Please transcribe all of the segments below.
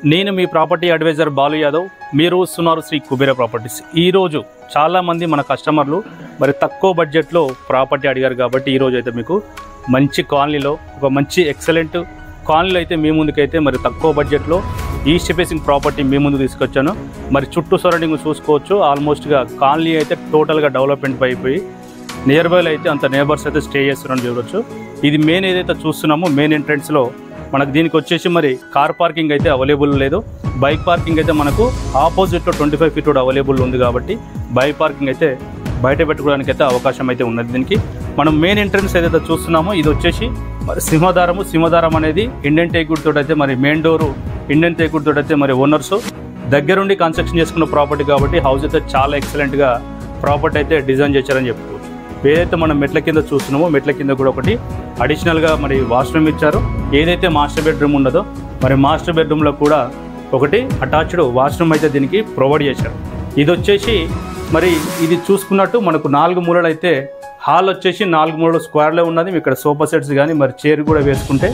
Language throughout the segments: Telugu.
నేను మీ ప్రాపర్టీ అడ్వైజర్ బాలు యాదవ్. మీరు చూస్తున్నారు శ్రీ కుబేర ప్రాపర్టీస్. ఈరోజు చాలామంది మన కస్టమర్లు మరి తక్కువ బడ్జెట్లో ప్రాపర్టీ అడిగారు కాబట్టి ఈరోజు అయితే మీకు మంచి కాలనీలో ఒక మంచి ఎక్సలెంట్ కాలనీలో అయితే మీ ముందుకైతే మరి తక్కువ బడ్జెట్లో ఈస్ట్ ఫేసింగ్ ప్రాపర్టీ మీ ముందు తీసుకొచ్చాను. మరి చుట్టూ సరౌండింగ్ చూసుకోవచ్చు. ఆల్మోస్ట్గా కాలనీ అయితే టోటల్గా డెవలప్మెంట్ అయిపోయి నియర్ బైలో అయితే అంత నేబర్స్ అయితే స్టే చేస్తున్నారని చూడవచ్చు. ఇది మెయిన్ ఏదైతే చూస్తున్నామో మెయిన్ ఎంట్రెన్స్లో మనకు దీనికి వచ్చేసి మరి కార్ పార్కింగ్ అయితే అవైలబుల్ లేదు. బైక్ పార్కింగ్ అయితే మనకు ఆపోజిట్లో 25 ఫీట్ రోడ్ అవైలబుల్ ఉంది కాబట్టి బైక్ పార్కింగ్ అయితే బయట పెట్టుకోవడానికి అయితే అవకాశం అయితే ఉన్నది. దీనికి మనం మెయిన్ ఎంట్రన్స్ ఏదైతే చూస్తున్నామో ఇది వచ్చేసి మరి సింహదారం అనేది ఇండియన్ టేక్వుడ్ తోటి అయితే మరి మెయిన్ డోరు ఇండియన్ టేక్వుడ్ తోటి అయితే మరి ఓనర్స్ దగ్గరుండి కన్స్ట్రక్షన్ చేసుకున్న ప్రాపర్టీ కాబట్టి హౌస్ అయితే చాలా ఎక్సలెంట్గా ప్రాపర్టీ అయితే డిజైన్ చేశారని చెప్పుకోవచ్చు. ఏదైతే మనం మెట్ల కింద చూస్తున్నామో మెట్ల కింద కూడా ఒకటి అడిషనల్గా మరి వాష్రూమ్ ఇచ్చారు. ఏదైతే మాస్టర్ బెడ్రూమ్ ఉన్నదో మరి మాస్టర్ బెడ్రూమ్లో కూడా ఒకటి అటాచ్డ్ వాష్రూమ్ అయితే దీనికి ప్రొవైడ్ చేశారు. ఇది వచ్చేసి మరి ఇది చూసుకున్నట్టు మనకు 4 మూలలు అయితే హాల్ వచ్చేసి 4 మూలలు స్క్వేర్లో ఉన్నది. ఇక్కడ సోఫా సెట్స్ కానీ మరి చైర్ కూడా వేసుకుంటే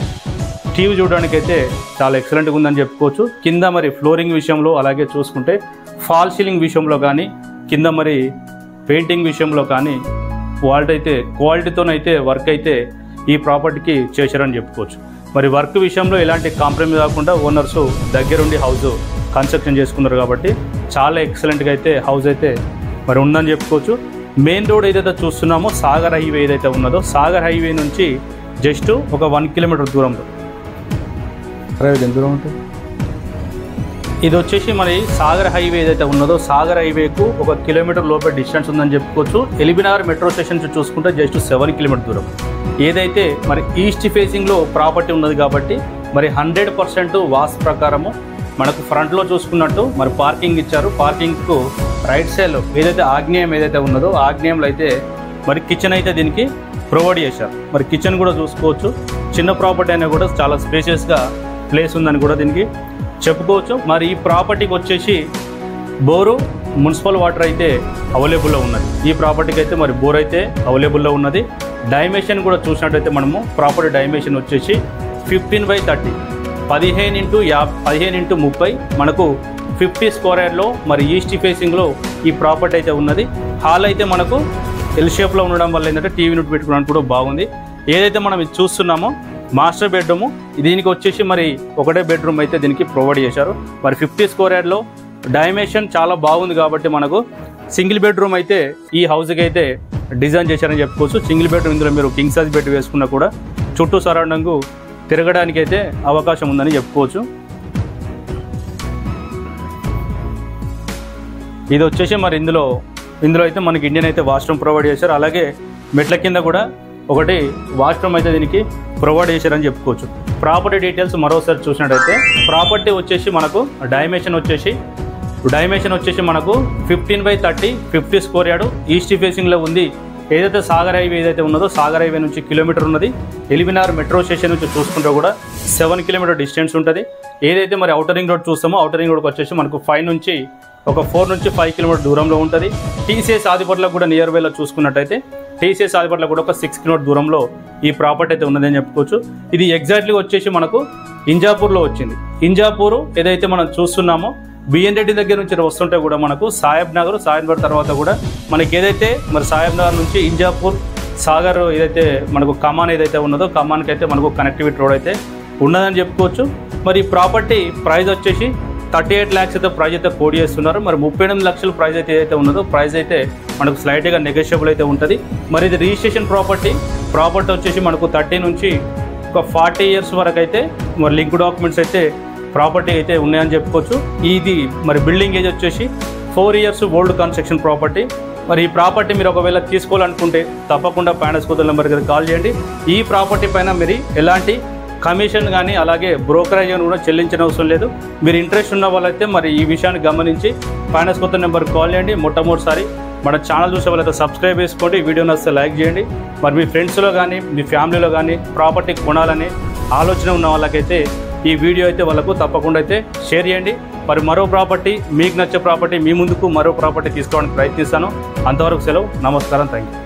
టీవీ చూడడానికి అయితే చాలా ఎక్సలెంట్గా ఉందని చెప్పుకోవచ్చు. కింద మరి ఫ్లోరింగ్ విషయంలో అలాగే చూసుకుంటే ఫాల్ సీలింగ్ విషయంలో కానీ కింద మరి పెయింటింగ్ విషయంలో కానీ క్వాలిటీతోనైతే వర్క్ అయితే ఈ ప్రాపర్టీకి చేశారని చెప్పుకోవచ్చు. మరి వర్క్ విషయంలో ఎలాంటి కాంప్రమైజ్ కాకుండా ఓనర్స్ దగ్గరుండి హౌస్ కన్స్ట్రక్షన్ చేసుకున్నారు కాబట్టి చాలా ఎక్సలెంట్గా అయితే హౌస్ అయితే మరి ఉందని చెప్పుకోవచ్చు. మెయిన్ రోడ్ ఏదైతే చూస్తున్నామో సాగర్ హైవే ఏదైతే ఉన్నదో సాగర్ హైవే నుంచి జస్ట్ ఒక 1 కిలోమీటర్ దూరంలో దూరం ఉంటుంది. ఇది వచ్చేసి మరి సాగర్ హైవే ఏదైతే ఉన్నదో సాగర్ హైవేకు 1 కిలోమీటర్ లోపల డిస్టెన్స్ ఉందని చెప్పుకోవచ్చు. ఎల్బీనగర్ మెట్రో స్టేషన్ చూసుకుంటే జస్ట్ 7 కిలోమీటర్ దూరం. ఏదైతే మరి ఈస్ట్ ఫేసింగ్లో ప్రాపర్టీ ఉన్నది కాబట్టి మరి 100% వాస్తు ప్రకారము మనకు ఫ్రంట్లో చూసుకున్నట్టు మరి పార్కింగ్ ఇచ్చారు. పార్కింగ్కు రైట్ సైడ్లో ఏదైతే ఆగ్నేయం ఏదైతే ఉన్నదో ఆగ్నేయంలో అయితే మరి కిచెన్ అయితే దీనికి ప్రొవైడ్ చేశారు. మరి కిచెన్ కూడా చూసుకోవచ్చు. చిన్న ప్రాపర్టీ అయినా కూడా చాలా స్పేషియస్గా ప్లేస్ ఉందని కూడా దీనికి చెప్పుకోవచ్చు. మరి ఈ ప్రాపర్టీకి వచ్చేసి బోరు మున్సిపల్ వాటర్ అయితే అవైలబుల్లో ఉన్నది. ఈ ప్రాపర్టీకి అయితే మరి బోర్ అయితే అవైలబుల్లో ఉన్నది. డైమెన్షన్ కూడా చూసినట్టయితే మనము ప్రాపర్టీ డైమెన్షన్ వచ్చేసి 15/30 15x30 మనకు 50 స్క్వేర్ యార్డ్లో మరి ఈస్ట్ ఫేసింగ్లో ఈ ప్రాపర్టీ అయితే ఉన్నది. హాల్ అయితే మనకు ఎల్ షేప్లో ఉండడం వల్ల ఏంటంటే టీవీ యూనిట్ పెట్టుకోవడానికి కూడా బాగుంది. ఏదైతే మనం ఇది చూస్తున్నామో మాస్టర్ బెడ్రూము దీనికి వచ్చేసి మరి ఒకటే బెడ్రూమ్ అయితే దీనికి ప్రొవైడ్ చేశారు. మరి 50 స్క్వేర్ యార్డ్లో డైమెన్షన్ చాలా బాగుంది కాబట్టి మనకు సింగిల్ బెడ్రూమ్ అయితే ఈ హౌస్కి అయితే డిజైన్ చేశారని చెప్పుకోవచ్చు. సింగిల్ బెడ్రూమ్ ఇందులో మీరు కింగ్ సైజ్ బెడ్ వేసుకున్నా కూడా చుట్టూ సరౌండింగ్ తిరగడానికి అయితే అవకాశం ఉందని చెప్పుకోవచ్చు. ఇది వచ్చేసి మరి ఇందులో అయితే మనకి ఇండియన్ అయితే వాష్రూమ్ ప్రొవైడ్ చేశారు. అలాగే మెట్ల కింద కూడా ఒకటి వాష్రూమ్ అయితే దీనికి ప్రొవైడ్ చేశారని చెప్పుకోవచ్చు. ప్రాపర్టీ డీటెయిల్స్ మరోసారి చూసినట్టయితే ప్రాపర్టీ వచ్చేసి మనకు డైమెన్షన్ వచ్చేసి మనకు 15/30 50 స్క్వేర్ యార్డ్ ఈస్ట్ ఫేసింగ్లో ఉంది. ఏదైతే సాగర్ హైవే ఏదైతే ఉన్నదో సాగర్ హైవే నుంచి కిలోమీటర్ ఉన్నది. ఎల్బీనగర్ మెట్రో స్టేషన్ నుంచి చూసుకుంటే కూడా 7 కిలోమీటర్ డిస్టెన్స్ ఉంటుంది. ఏదైతే మరి ఔటర్ రింగ్ రోడ్ చూస్తామో ఔటర్ రింగ్ రోడ్కి వచ్చేసి మనకు 4 నుంచి 5 కిలోమీటర్ దూరంలో ఉంటుంది. టీసీఎస్ ఆదిపట్లకు కూడా నియర్ బైలో చూసుకున్నట్టయితే టీసీఎస్ ఆదిపట్ల కూడా ఒక 6 కిలోమీటర్ దూరంలో ఈ ప్రాపర్టీ అయితే ఉన్నదని చెప్పుకోవచ్చు. ఇది ఎగ్జాక్ట్లీ వచ్చేసి మనకు ఇంజాపూర్లో వచ్చింది. ఇంజాపూర్ ఏదైతే మనం చూస్తున్నామో బిఎన్ రెడ్డి దగ్గర నుంచి వస్తుంటే కూడా మనకు సాహెబ్ నగర్ తర్వాత కూడా మనకి ఏదైతే మరి సాహెబ్ నగర్ నుంచి ఇంజాపూర్ సాగర్ ఏదైతే మనకు కమాన్ ఏదైతే ఉన్నదో కమాన్కి అయితే మనకు కనెక్టివిటీ రోడ్ అయితే ఉన్నదని చెప్పుకోవచ్చు. మరి ఈ ప్రాపర్టీ ప్రైస్ వచ్చేసి 38 lakhs అయితే ప్రైజ్ అయితే కోడ్ చేస్తున్నారు. మరి 38 లక్షల ప్రైజ్ అయితే ఏదైతే ఉన్నదో ప్రైజ్ అయితే మనకు స్లైట్గా నెగోషియబుల్ అయితే ఉంటుంది. మరి ఇది రిజిస్ట్రేషన్ ప్రాపర్టీ వచ్చేసి మనకు 30 నుంచి ఒక 40 years వరకు అయితే మరి లింక్ డాక్యుమెంట్స్ అయితే ప్రాపర్టీ అయితే ఉన్నాయని చెప్పుకోవచ్చు. ఇది మరి బిల్డింగ్ ఏజ్ వచ్చేసి 4 years ఓల్డ్ కన్స్ట్రక్షన్ ప్రాపర్టీ. మరి ఈ ప్రాపర్టీ మీరు ఒకవేళ తీసుకోవాలనుకుంటే తప్పకుండా ఫైనాన్స్ కోతల నెంబర్కి కాల్ చేయండి. ఈ ప్రాపర్టీ పైన మీరు ఎలాంటి కమిషన్ కానీ అలాగే బ్రోకరేజ్ కూడా చెల్లించిన అవసరం లేదు. మీరు ఇంట్రెస్ట్ ఉన్న వాళ్ళైతే మరి ఈ విషయాన్ని గమనించి ఫైనాన్స్ కోతల నెంబర్కి కాల్ చేయండి. మొట్టమొదటిసారి మన ఛానల్ చూసే వాళ్ళైతే సబ్స్క్రైబ్ చేసుకోండి. వీడియో నచ్చితే లైక్ చేయండి. మరి మీ ఫ్రెండ్స్లో కానీ మీ ఫ్యామిలీలో కానీ ప్రాపర్టీ కొనాలని ఆలోచన ఉన్న వాళ్ళకైతే ఈ వీడియో అయితే వాళ్ళకు తప్పకుండా అయితే షేర్ చేయండి. మరి మరో ప్రాపర్టీ మీకు నచ్చే ప్రాపర్టీ మీ ముందుకు మరో ప్రాపర్టీ తీసుకోవడానికి ప్రయత్నిస్తాను. అంతవరకు సెలవు. నమస్కారం. Thank you.